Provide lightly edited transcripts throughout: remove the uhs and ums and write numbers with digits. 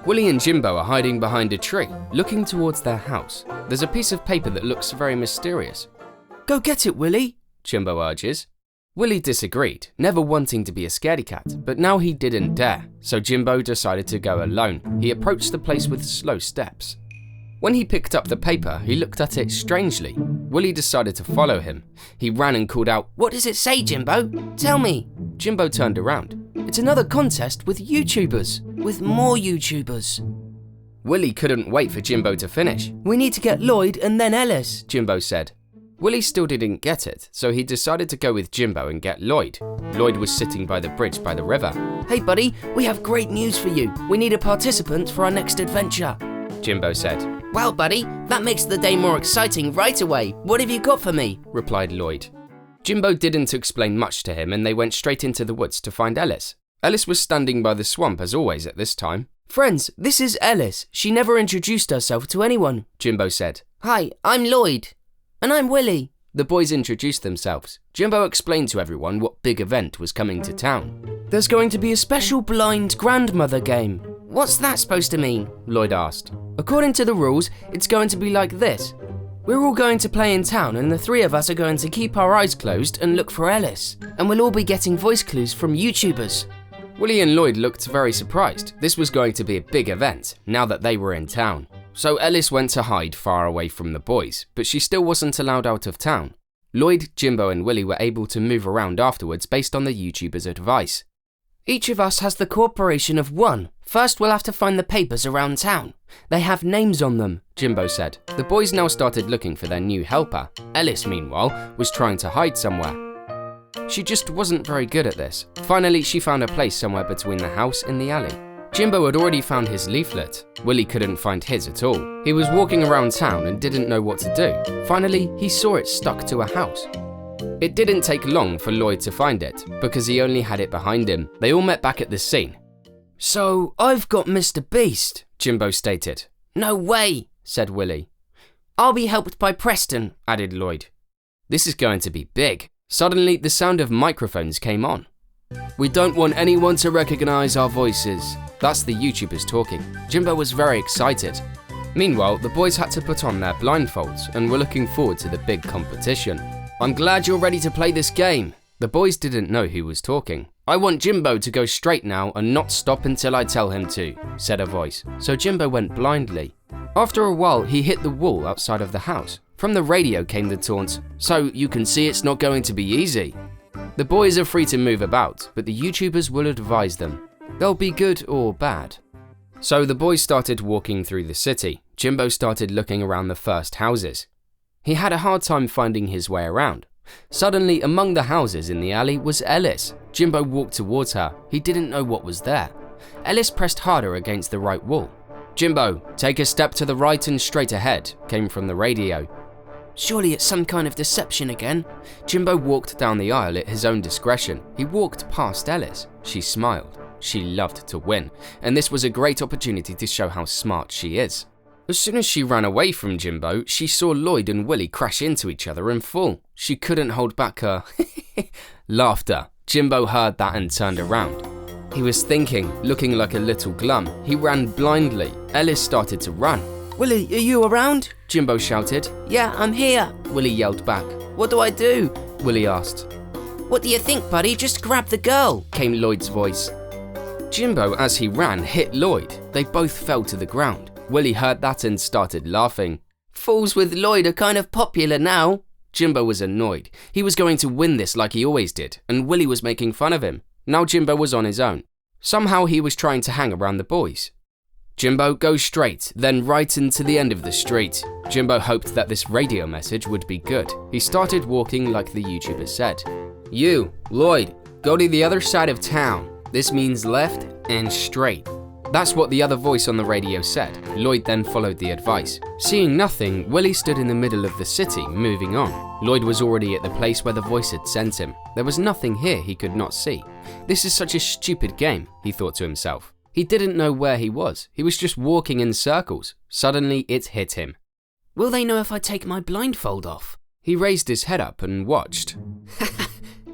Willie and Jimbo are hiding behind a tree, looking towards their house. There's a piece of paper that looks very mysterious. Go get it, Willie, Jimbo urges. Willie disagreed, never wanting to be a scaredy cat, but now he didn't dare, so Jimbo decided to go alone. He approached the place with slow steps. When he picked up the paper, he looked at it strangely. Willie decided to follow him. He ran and called out, What does it say, Jimbo? Tell me. Jimbo turned around. It's another contest with YouTubers. With more YouTubers. Willie couldn't wait for Jimbo to finish. We need to get Lloyd and then Ellis, Jimbo said. Willie still didn't get it, so he decided to go with Jimbo and get Lloyd. Lloyd was sitting by the bridge by the river. Hey buddy, we have great news for you. We need a participant for our next adventure, Jimbo said. Well buddy, that makes the day more exciting right away. What have you got for me? Replied Lloyd. Jimbo didn't explain much to him and they went straight into the woods to find Ellis. Ellis was standing by the swamp as always at this time. Friends, this is Ellis. She never introduced herself to anyone, Jimbo said. Hi, I'm Lloyd. And I'm Willie. The boys introduced themselves. Jimbo explained to everyone what big event was coming to town. There's going to be a special blind grandmother game. What's that supposed to mean? Lloyd asked. According to the rules, it's going to be like this. We're all going to play in town and the three of us are going to keep our eyes closed and look for Ellis. And we'll all be getting voice clues from YouTubers. Willie and Lloyd looked very surprised. This was going to be a big event, now that they were in town. So Ellis went to hide far away from the boys, but she still wasn't allowed out of town. Lloyd, Jimbo and Willie were able to move around afterwards based on the YouTuber's advice. Each of us has the cooperation of one. First we'll have to find the papers around town. They have names on them, Jimbo said. The boys now started looking for their new helper. Ellis, meanwhile, was trying to hide somewhere. She just wasn't very good at this. Finally, she found a place somewhere between the house and the alley. Jimbo had already found his leaflet. Willie couldn't find his at all. He was walking around town and didn't know what to do. Finally, he saw it stuck to a house. It didn't take long for Lloyd to find it, because he only had it behind him. They all met back at the scene. So, I've got Mr. Beast, Jimbo stated. No way, said Willie. I'll be helped by Preston, added Lloyd. This is going to be big. Suddenly, the sound of microphones came on. We don't want anyone to recognize our voices. That's the YouTubers talking. Jimbo was very excited. Meanwhile, the boys had to put on their blindfolds and were looking forward to the big competition. I'm glad you're ready to play this game. The boys didn't know who was talking. I want Jimbo to go straight now and not stop until I tell him to, said a voice. So Jimbo went blindly. After a while, he hit the wall outside of the house. From the radio came the taunt, so you can see it's not going to be easy. The boys are free to move about, but the YouTubers will advise them. They'll be good or bad. So the boys started walking through the city. Jimbo started looking around the first houses. He had a hard time finding his way around. Suddenly, among the houses in the alley was Ellis. Jimbo walked towards her. He didn't know what was there. Ellis pressed harder against the right wall. Jimbo, take a step to the right and straight ahead, came from the radio. Surely it's some kind of deception again. Jimbo walked down the aisle at his own discretion. He walked past Ellis. She smiled. She loved to win, and this was a great opportunity to show how smart she is. As soon as she ran away from Jimbo, she saw Lloyd and Willie crash into each other and fall. She couldn't hold back her laughter. Jimbo heard that and turned around. He was thinking, looking like a little glum. He ran blindly. Ellis started to run. Willie, are you around? Jimbo shouted. Yeah, I'm here, Willie yelled back. What do I do? Willie asked. What do you think, buddy? Just grab the girl, came Lloyd's voice. Jimbo, as he ran, hit Lloyd. They both fell to the ground. Willie heard that and started laughing. Fools with Lloyd are kind of popular now. Jimbo was annoyed. He was going to win this like he always did, and Willie was making fun of him. Now Jimbo was on his own. Somehow he was trying to hang around the boys. Jimbo, go straight, then right into the end of the street. Jimbo hoped that this radio message would be good. He started walking like the YouTuber said. You, Lloyd, go to the other side of town. This means left and straight. That's what the other voice on the radio said. Lloyd then followed the advice. Seeing nothing, Willie stood in the middle of the city, moving on. Lloyd was already at the place where the voice had sent him. There was nothing here he could not see. This is such a stupid game, he thought to himself. He didn't know where he was. He was just walking in circles. Suddenly, it hit him. Will they know if I take my blindfold off? He raised his head up and watched.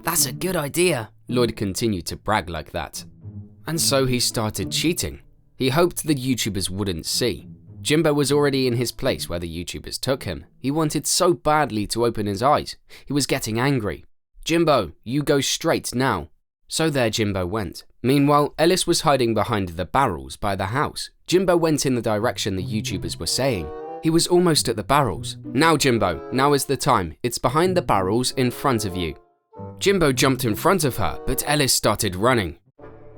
That's a good idea. Lloyd continued to brag like that. And so he started cheating. He hoped the YouTubers wouldn't see. Jimbo was already in his place where the YouTubers took him. He wanted so badly to open his eyes. He was getting angry. "Jimbo, you go straight now." So there Jimbo went. Meanwhile, Ellis was hiding behind the barrels by the house. Jimbo went in the direction the YouTubers were saying. He was almost at the barrels. "Now Jimbo, now is the time. It's behind the barrels in front of you." Jimbo jumped in front of her, but Ellis started running.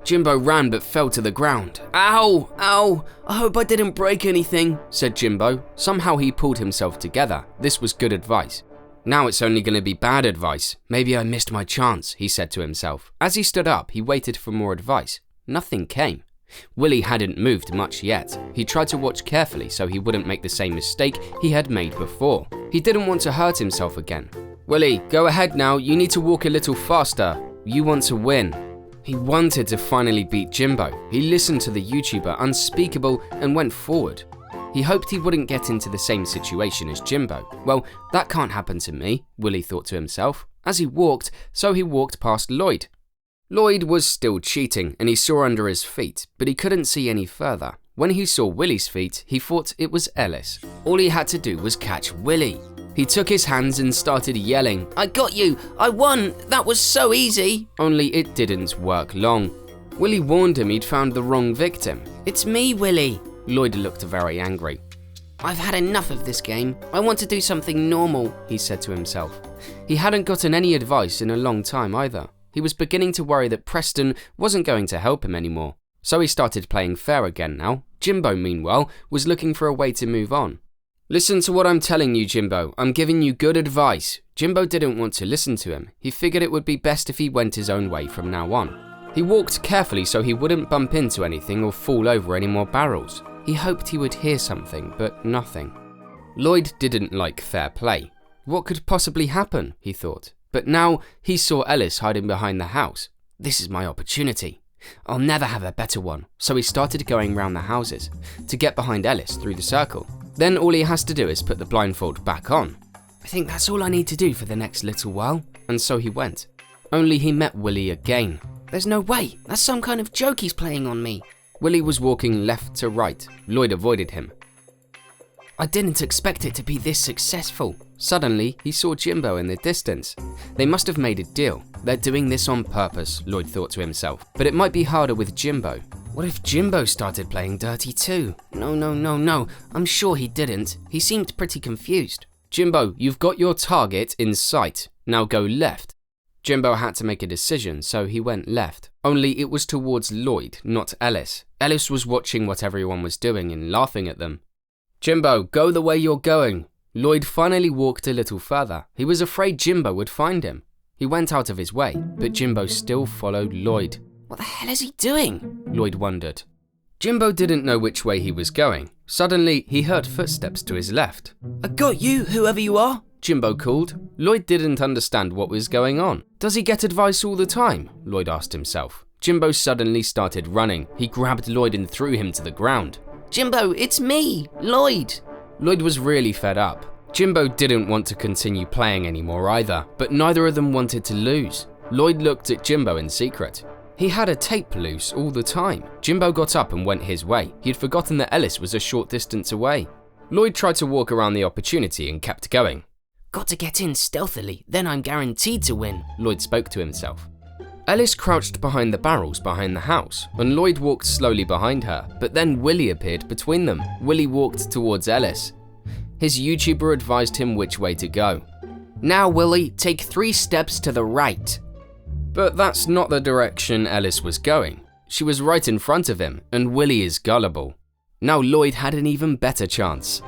Jimbo ran but fell to the ground. Ow! Ow! I hope I didn't break anything, said Jimbo. Somehow he pulled himself together. This was good advice. Now it's only going to be bad advice. Maybe I missed my chance, he said to himself. As he stood up, he waited for more advice. Nothing came. Willie hadn't moved much yet. He tried to watch carefully so he wouldn't make the same mistake he had made before. He didn't want to hurt himself again. "Willie, go ahead now. You need to walk a little faster. You want to win." He wanted to finally beat Jimbo. He listened to the YouTuber Unspeakable and went forward. He hoped he wouldn't get into the same situation as Jimbo. Well, that can't happen to me, Willie thought to himself. As he walked past Lloyd. Lloyd was still cheating and he saw under his feet, but he couldn't see any further. When he saw Willie's feet, he thought it was Ellis. All he had to do was catch Willie. He took his hands and started yelling, "I got you! I won! That was so easy!" Only it didn't work long. Willie warned him he'd found the wrong victim. "It's me, Willie." Lloyd looked very angry. "I've had enough of this game. I want to do something normal," he said to himself. He hadn't gotten any advice in a long time either. He was beginning to worry that Preston wasn't going to help him anymore. So he started playing fair again now. Jimbo, meanwhile, was looking for a way to move on. "Listen to what I'm telling you, Jimbo. I'm giving you good advice." Jimbo didn't want to listen to him. He figured it would be best if he went his own way from now on. He walked carefully so he wouldn't bump into anything or fall over any more barrels. He hoped he would hear something, but nothing. Lloyd didn't like fair play. What could possibly happen, he thought. But now he saw Ellis hiding behind the house. This is my opportunity. I'll never have a better one. So he started going round the houses to get behind Ellis through the circle. Then all he has to do is put the blindfold back on. I think that's all I need to do for the next little while. And so he went. Only he met Willie again. "There's no way. That's some kind of joke he's playing on me." Willie was walking left to right. Lloyd avoided him. "I didn't expect it to be this successful." Suddenly, he saw Jimbo in the distance. They must have made a deal. They're doing this on purpose, Lloyd thought to himself. But it might be harder with Jimbo. What if Jimbo started playing dirty too? No. I'm sure he didn't. He seemed pretty confused. "Jimbo, you've got your target in sight. Now go left." Jimbo had to make a decision, so he went left. Only it was towards Lloyd, not Ellis. Ellis was watching what everyone was doing and laughing at them. "Jimbo, go the way you're going." Lloyd finally walked a little further. He was afraid Jimbo would find him. He went out of his way, but Jimbo still followed Lloyd. What the hell is he doing? Lloyd wondered. Jimbo didn't know which way he was going. Suddenly, he heard footsteps to his left. "I got you, whoever you are," Jimbo called. Lloyd didn't understand what was going on. Does he get advice all the time? Lloyd asked himself. Jimbo suddenly started running. He grabbed Lloyd and threw him to the ground. "Jimbo, it's me, Lloyd." Lloyd was really fed up. Jimbo didn't want to continue playing anymore either, but neither of them wanted to lose. Lloyd looked at Jimbo in secret. He had a tape loose all the time. Jimbo got up and went his way. He had forgotten that Ellis was a short distance away. Lloyd tried to walk around the opportunity and kept going. "Got to get in stealthily, then I'm guaranteed to win," Lloyd spoke to himself. Ellis crouched behind the barrels behind the house, and Lloyd walked slowly behind her, but then Willie appeared between them. Willie walked towards Ellis. His YouTuber advised him which way to go. "Now, Willie, take 3 steps to the right." But that's not the direction Ellis was going. She was right in front of him, and Willie is gullible. Now Lloyd had an even better chance.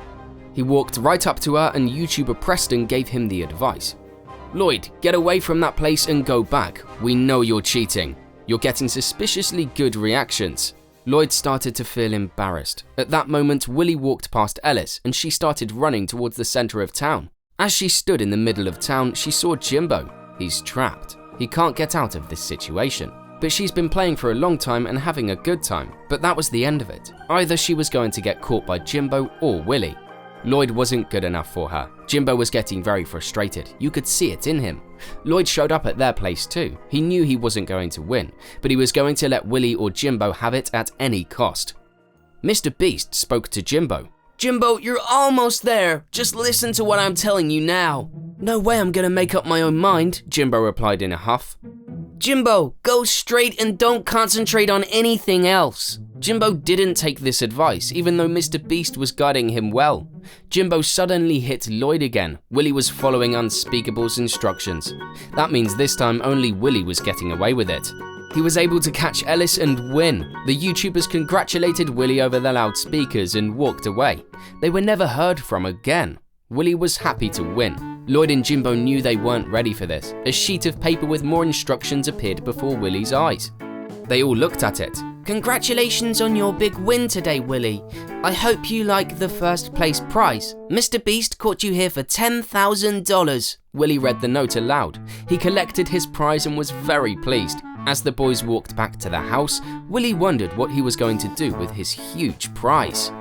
He walked right up to her and YouTuber Preston gave him the advice. "Lloyd, get away from that place and go back. We know you're cheating. You're getting suspiciously good reactions." Lloyd started to feel embarrassed. At that moment, Willie walked past Ellis and she started running towards the center of town. As she stood in the middle of town, she saw Jimbo. He's trapped. He can't get out of this situation. But she's been playing for a long time and having a good time. But that was the end of it. Either she was going to get caught by Jimbo or Willie. Lloyd wasn't good enough for her. Jimbo was getting very frustrated. You could see it in him. Lloyd showed up at their place too. He knew he wasn't going to win, but he was going to let Willie or Jimbo have it at any cost. Mr. Beast spoke to Jimbo. Jimbo, you're almost there. Just listen to what I'm telling you now. No way I'm gonna make up my own mind, Jimbo replied in a huff. Jimbo, go straight and don't concentrate on anything else. Jimbo didn't take this advice, even though Mr. Beast was guiding him well. Jimbo suddenly hit Lloyd again. Willie was following Unspeakable's instructions. That means this time only Willie was getting away with it. He was able to catch Ellis and win. The YouTubers congratulated Willie over the loudspeakers and walked away. They were never heard from again. Willie was happy to win. Lloyd and Jimbo knew they weren't ready for this. A sheet of paper with more instructions appeared before Willie's eyes. They all looked at it. Congratulations on your big win today, Willie. I hope you like the first place prize. Mr. Beast caught you here for $10,000. Willie read the note aloud. He collected his prize and was very pleased. As the boys walked back to the house, Willie wondered what he was going to do with his huge prize.